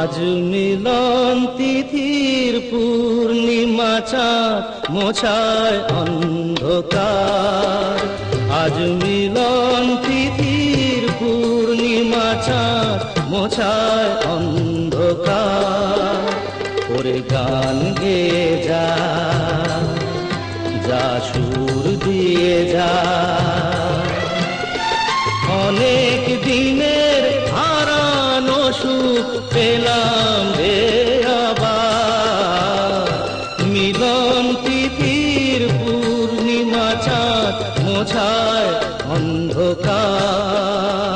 আজ মিলন তিথির পূর্ণিমা চাঁদ মোছায় অন্ধকার। আজ মিলন তিথির পূর্ণিমা চাঁদ মোছায় অন্ধকার। ওরে গান গেয়ে যা, যা সুর দিয়ে যা, অনেক দিনের হারানো সুখ পেলাম রে আবার। মিলন তিথির পূর্ণিমা চাঁদ মোছায় অন্ধকার।